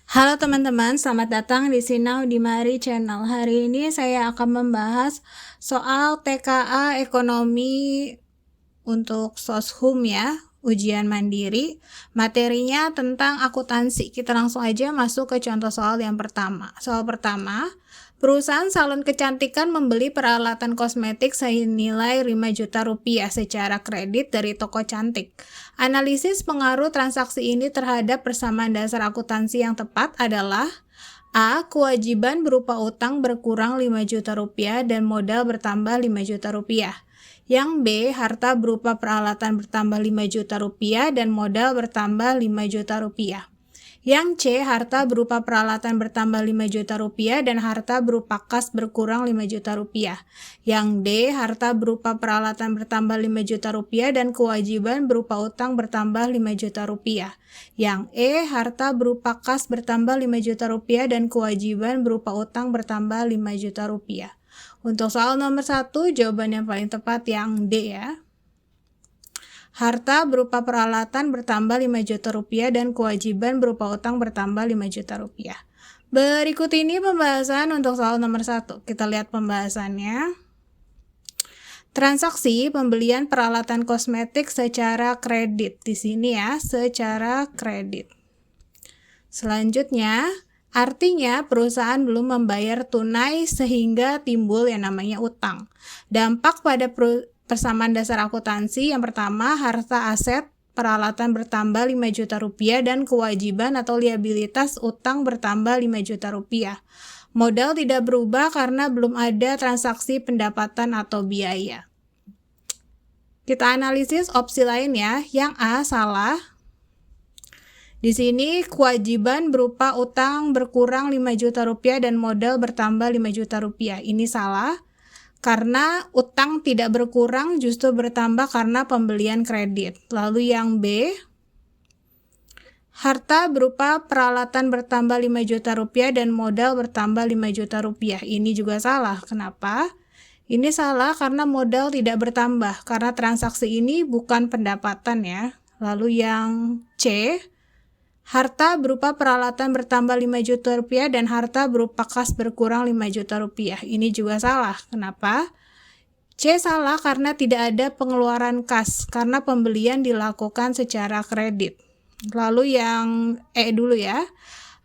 Halo teman-teman, selamat datang di Sinau di Mari Channel. Hari ini saya akan membahas soal TKA Ekonomi untuk Soshum ya, ujian mandiri. Materinya tentang akuntansi. Kita langsung aja masuk ke contoh soal yang pertama. Soal pertama, perusahaan salon kecantikan membeli peralatan kosmetik senilai 5 juta rupiah secara kredit dari toko cantik. Analisis pengaruh transaksi ini terhadap persamaan dasar akuntansi yang tepat adalah A. Kewajiban berupa utang berkurang 5 juta rupiah dan modal bertambah 5 juta rupiah. Yang B. Harta berupa peralatan bertambah 5 juta rupiah dan modal bertambah 5 juta rupiah. Yang C. Harta berupa peralatan bertambah 5 juta rupiah dan harta berupa kas berkurang 5 juta rupiah. Yang D. Harta berupa peralatan bertambah 5 juta rupiah dan kewajiban berupa utang bertambah 5 juta rupiah. Yang E. Harta berupa kas bertambah 5 juta rupiah dan kewajiban berupa utang bertambah 5 juta rupiah. Untuk soal nomor 1, jawaban yang paling tepat yang D ya. Harta berupa peralatan bertambah 5 juta rupiah dan kewajiban berupa utang bertambah 5 juta rupiah. Berikut ini pembahasan untuk soal nomor 1. Kita lihat pembahasannya. Transaksi pembelian peralatan kosmetik secara kredit. Di sini ya, secara kredit. Selanjutnya, artinya perusahaan belum membayar tunai sehingga timbul yang namanya utang. Dampak pada persamaan dasar akuntansi yang pertama, harta aset peralatan bertambah 5 juta rupiah dan kewajiban atau liabilitas utang bertambah 5 juta rupiah. Modal tidak berubah karena belum ada transaksi pendapatan atau biaya. Kita analisis opsi lain ya. Yang A salah. Di sini kewajiban berupa utang berkurang 5 juta rupiah dan modal bertambah 5 juta rupiah. Ini salah. Karena utang tidak berkurang justru bertambah karena pembelian kredit. Lalu yang B, harta berupa peralatan bertambah 5 juta rupiah dan modal bertambah 5 juta rupiah. Ini juga salah. Kenapa? Ini salah karena modal tidak bertambah, karena transaksi ini bukan pendapatan ya. Lalu yang C, harta berupa peralatan bertambah 5 juta rupiah dan harta berupa kas berkurang 5 juta rupiah. Ini juga salah. Kenapa? C salah karena tidak ada pengeluaran kas, karena pembelian dilakukan secara kredit. Lalu yang E dulu ya.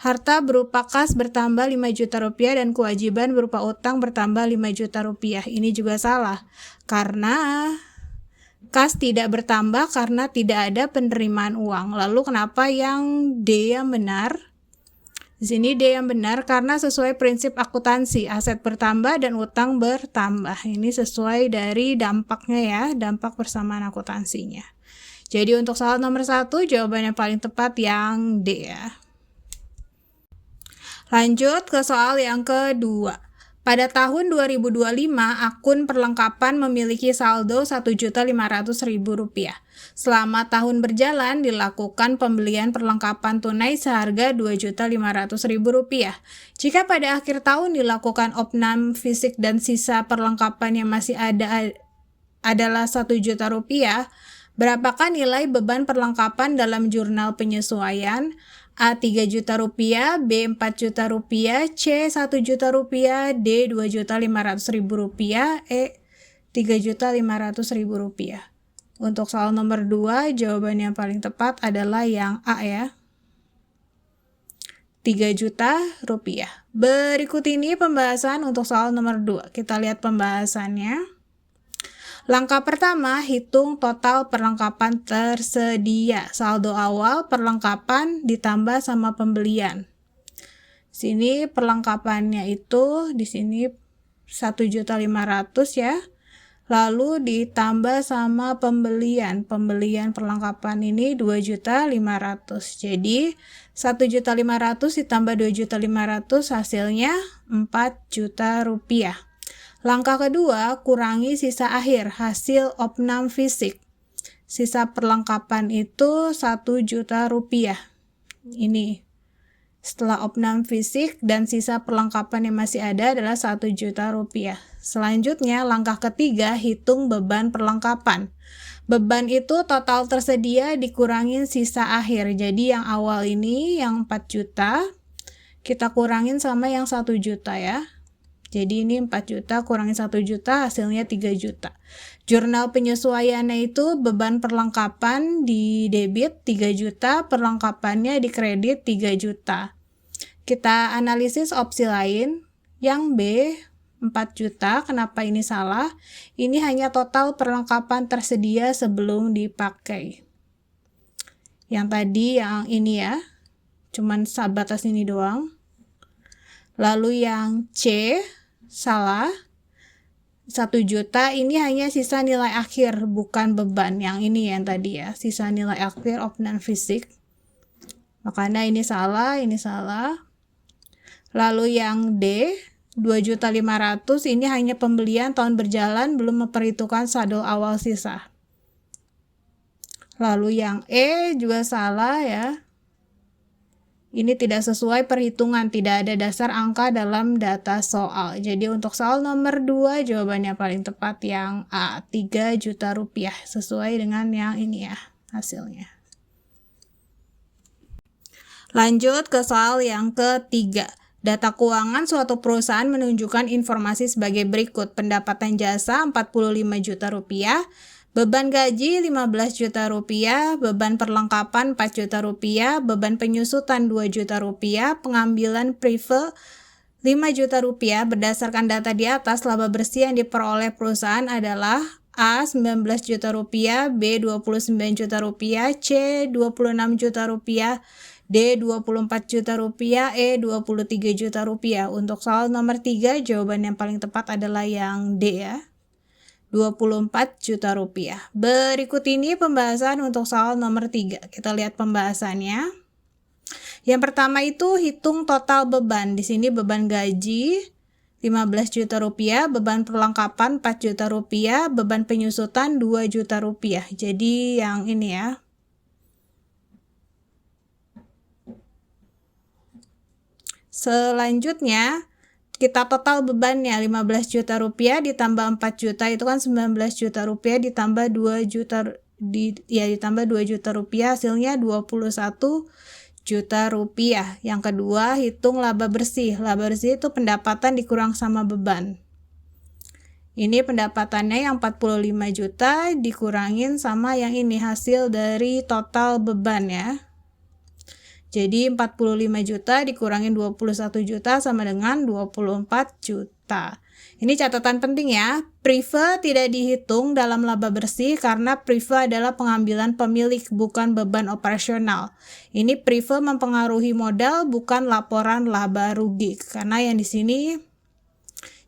Harta berupa kas bertambah 5 juta rupiah dan kewajiban berupa utang bertambah 5 juta rupiah. Ini juga salah. Karena kas tidak bertambah karena tidak ada penerimaan uang. Lalu kenapa yang D yang benar? Di sini D yang benar karena sesuai prinsip akuntansi, aset bertambah dan utang bertambah. Ini sesuai dari dampaknya ya, dampak persamaan akuntansinya. Jadi untuk soal nomor 1, jawaban yang paling tepat yang D ya. Lanjut ke soal yang kedua. Pada tahun 2025, akun perlengkapan memiliki saldo Rp1.500.000. Selama tahun berjalan, dilakukan pembelian perlengkapan tunai seharga Rp2.500.000. Jika pada akhir tahun dilakukan opnam fisik dan sisa perlengkapan yang masih ada adalah Rp1 juta, berapakah nilai beban perlengkapan dalam jurnal penyesuaian? A. 3 juta rupiah, B. 4 juta rupiah, C. 1 juta rupiah, D. 2.500.000 rupiah, E. 3.500.000 rupiah. Untuk soal nomor 2, jawaban yang paling tepat adalah yang A ya. 3 juta rupiah. Berikut ini pembahasan untuk soal nomor 2. Kita lihat pembahasannya. Langkah pertama, hitung total perlengkapan tersedia. Saldo awal perlengkapan ditambah sama pembelian. Sini perlengkapannya itu di sini 1.500.000 ya. Lalu ditambah sama pembelian. Pembelian perlengkapan ini 2.500.000. Jadi 1.500.000 ditambah 2.500.000 hasilnya 4 juta rupiah. Langkah kedua, kurangi sisa akhir, hasil opnam fisik. Sisa perlengkapan itu 1 juta rupiah. Ini setelah opnam fisik dan sisa perlengkapan yang masih ada adalah 1 juta rupiah. Selanjutnya, langkah ketiga, hitung beban perlengkapan. Beban itu total tersedia dikurangi sisa akhir. Jadi yang awal ini yang 4 juta kita kurangin sama yang 1 juta ya. Jadi ini 4 juta kurangin 1 juta hasilnya 3 juta. Jurnal penyesuaiannya itu beban perlengkapan di debit 3 juta, perlengkapannya di kredit 3 juta. Kita analisis opsi lain. Yang B 4 juta, kenapa ini salah? Ini hanya total perlengkapan tersedia sebelum dipakai. Yang tadi yang ini ya, cuman sebatas ini doang. Lalu yang C, salah. 1 juta, ini hanya sisa nilai akhir, bukan beban. Yang ini yang tadi ya, sisa nilai akhir of non-fisik. Makanya ini salah, ini salah. Lalu yang D, 2.500.000, ini hanya pembelian tahun berjalan, belum memperhitungkan saldo awal sisa. Lalu yang E juga salah ya. Ini tidak sesuai perhitungan, tidak ada dasar angka dalam data soal. Jadi untuk soal nomor 2 jawabannya paling tepat yang A, 3 juta rupiah. Sesuai dengan yang ini ya hasilnya. Lanjut ke soal yang ketiga. Data keuangan suatu perusahaan menunjukkan informasi sebagai berikut. Pendapatan jasa 45 juta rupiah, beban gaji 15 juta rupiah, beban perlengkapan 4 juta rupiah, beban penyusutan 2 juta rupiah, pengambilan prive 5 juta rupiah. Berdasarkan data di atas, laba bersih yang diperoleh perusahaan adalah A 19 juta rupiah, B 29 juta rupiah, C 26 juta rupiah, D 24 juta rupiah, E 23 juta rupiah. Untuk soal nomor 3 jawaban yang paling tepat adalah yang D ya, 24 juta rupiah. Berikut ini pembahasan untuk soal nomor 3. Kita lihat pembahasannya. Yang pertama itu hitung total beban. Di sini beban gaji 15 juta rupiah, beban perlengkapan 4 juta rupiah, beban penyusutan 2 juta rupiah. Jadi yang ini ya. Selanjutnya kita total bebannya 15 juta rupiah ditambah 4 juta itu kan 19 juta rupiah ditambah 2 juta ditambah 2 juta rupiah hasilnya 21 juta rupiah. Yang kedua hitung laba bersih. Laba bersih itu pendapatan dikurang sama beban. Ini pendapatannya yang 45 juta dikurangin sama yang ini hasil dari total beban ya. Jadi 45 juta dikurangin 21 juta sama dengan 24 juta. Ini catatan penting ya, prive tidak dihitung dalam laba bersih karena prive adalah pengambilan pemilik bukan beban operasional. Ini prive mempengaruhi modal bukan laporan laba rugi. Karena yang di sini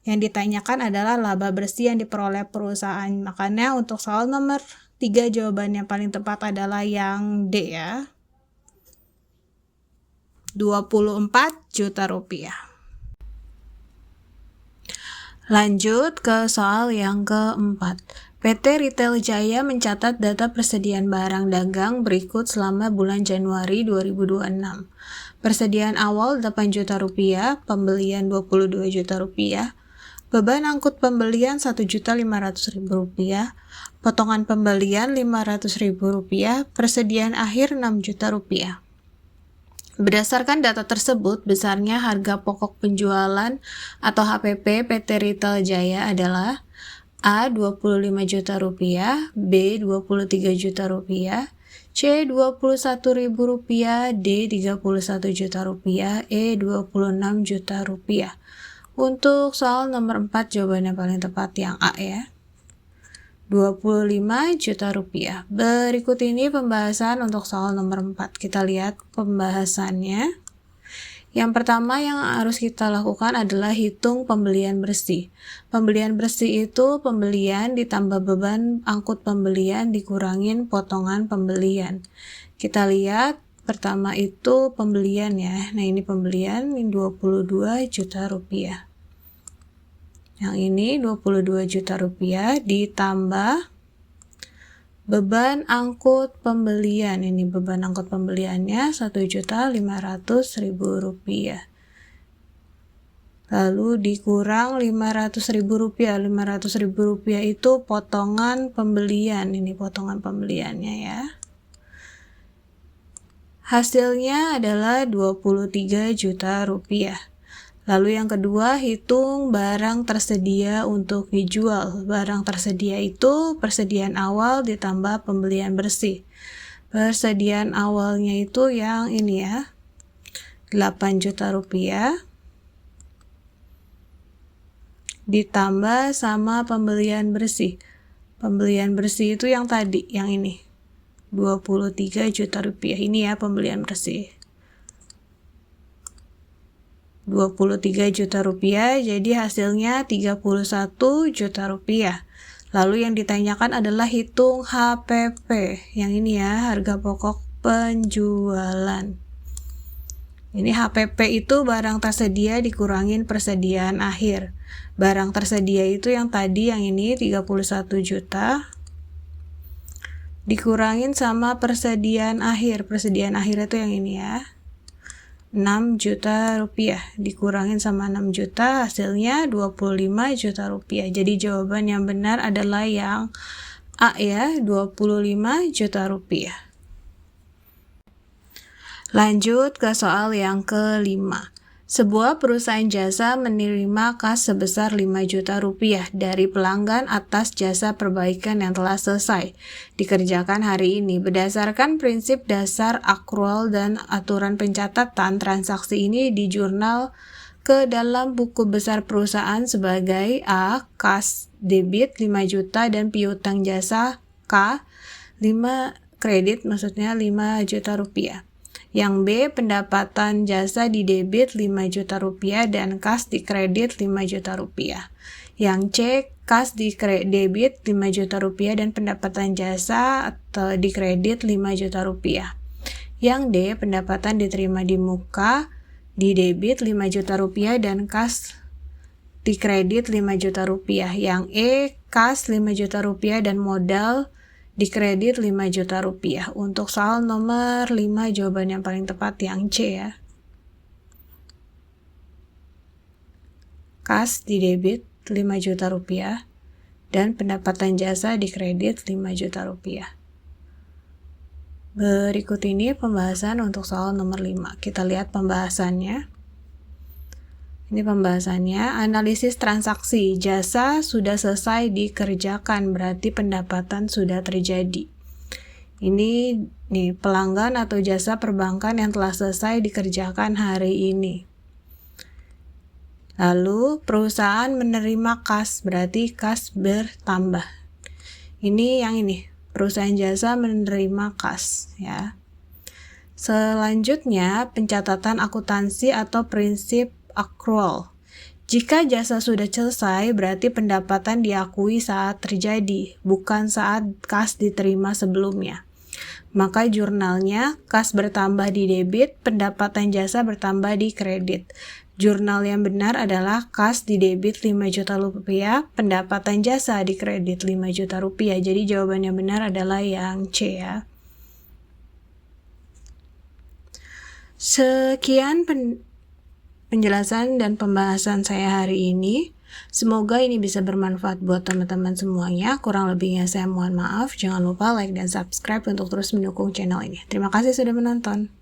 yang ditanyakan adalah laba bersih yang diperoleh perusahaan. Makanya untuk soal nomor 3 jawabannya paling tepat adalah yang D ya. 24 juta rupiah. Lanjut ke soal yang keempat. PT Retail Jaya mencatat data persediaan barang dagang berikut selama bulan Januari 2026. Persediaan awal 8 juta rupiah, pembelian 22 juta rupiah, beban angkut pembelian 1.500.000 rupiah, potongan pembelian 500.000 rupiah, persediaan akhir 6 juta rupiah. Berdasarkan data tersebut, besarnya harga pokok penjualan atau HPP PT Retail Jaya adalah A 25 juta rupiah, B 23 juta rupiah, C 21.000 rupiah, D 31 juta rupiah, E 26 juta rupiah. Untuk soal nomor 4 jawabannya paling tepat yang A ya. 25 juta rupiah. Berikut ini pembahasan untuk soal nomor 4. Kita lihat pembahasannya. Yang pertama yang harus kita lakukan adalah hitung pembelian bersih. Pembelian bersih itu pembelian ditambah beban angkut pembelian dikurangin potongan pembelian. Kita lihat pertama itu pembelian ya. Nah ini pembelian ini 22 juta rupiah. Yang ini 22 juta rupiah ditambah beban angkut pembelian. Ini beban angkut pembeliannya 1.500.000 rupiah. Lalu dikurang 500.000 rupiah. 500.000 rupiah itu potongan pembelian. Ini potongan pembeliannya ya. Hasilnya adalah 23 juta rupiah. Lalu yang kedua, hitung barang tersedia untuk dijual. Barang tersedia itu persediaan awal ditambah pembelian bersih. Persediaan awalnya itu yang ini ya, 8 juta rupiah. Ditambah sama pembelian bersih. Pembelian bersih itu yang tadi, yang ini. 23 juta rupiah. Ini ya pembelian bersih. 23 juta rupiah, jadi hasilnya 31 juta rupiah. Lalu yang ditanyakan adalah hitung HPP. Yang ini ya, harga pokok penjualan. Ini HPP itu barang tersedia dikurangin persediaan akhir. Barang tersedia itu yang tadi, yang ini 31 juta. Dikurangin sama persediaan akhir. Persediaan akhir itu yang ini ya. 6 juta rupiah dikurangin sama 6 juta, hasilnya 25 juta rupiah. Jadi jawaban yang benar adalah yang A ya, 25 juta rupiah. Lanjut ke soal yang kelima. Sebuah perusahaan jasa menerima kas sebesar 5 juta rupiah dari pelanggan atas jasa perbaikan yang telah selesai dikerjakan hari ini. Berdasarkan prinsip dasar akrual dan aturan pencatatan, transaksi ini di jurnal ke dalam buku besar perusahaan sebagai A. Kas debit 5 juta dan piutang jasa K. 5 kredit, maksudnya 5 juta rupiah. Yang B, pendapatan jasa di debit 5 juta rupiah dan kas di kredit 5 juta rupiah. Yang C, kas di debit 5 juta rupiah dan pendapatan jasa atau di kredit 5 juta rupiah. Yang D, pendapatan diterima di muka di debit 5 juta rupiah dan kas di kredit 5 juta rupiah. Yang E, kas 5 juta rupiah dan modal di kredit 5 juta rupiah. Untuk soal nomor 5, jawaban yang paling tepat yang C ya. Kas di debit 5 juta rupiah dan pendapatan jasa di kredit 5 juta rupiah. Berikut ini pembahasan untuk soal nomor 5. Kita lihat pembahasannya. Ini pembahasannya, analisis transaksi jasa sudah selesai dikerjakan, berarti pendapatan sudah terjadi. Ini nih pelanggan atau jasa perbankan yang telah selesai dikerjakan hari ini. Lalu perusahaan menerima kas, berarti kas bertambah. Ini yang ini, perusahaan jasa menerima kas ya. Selanjutnya pencatatan akuntansi atau prinsip akrual. Jika jasa sudah selesai, berarti pendapatan diakui saat terjadi, bukan saat kas diterima sebelumnya. Maka jurnalnya kas bertambah di debit, pendapatan jasa bertambah di kredit. Jurnal yang benar adalah kas di debit 5 juta rupiah, pendapatan jasa di kredit 5 juta rupiah. Jadi jawaban yang benar adalah yang C ya. Sekian penjelasan dan pembahasan saya hari ini. Semoga ini bisa bermanfaat buat teman-teman semuanya. Kurang lebihnya saya mohon maaf. Jangan lupa like dan subscribe untuk terus mendukung channel ini. Terima kasih sudah menonton.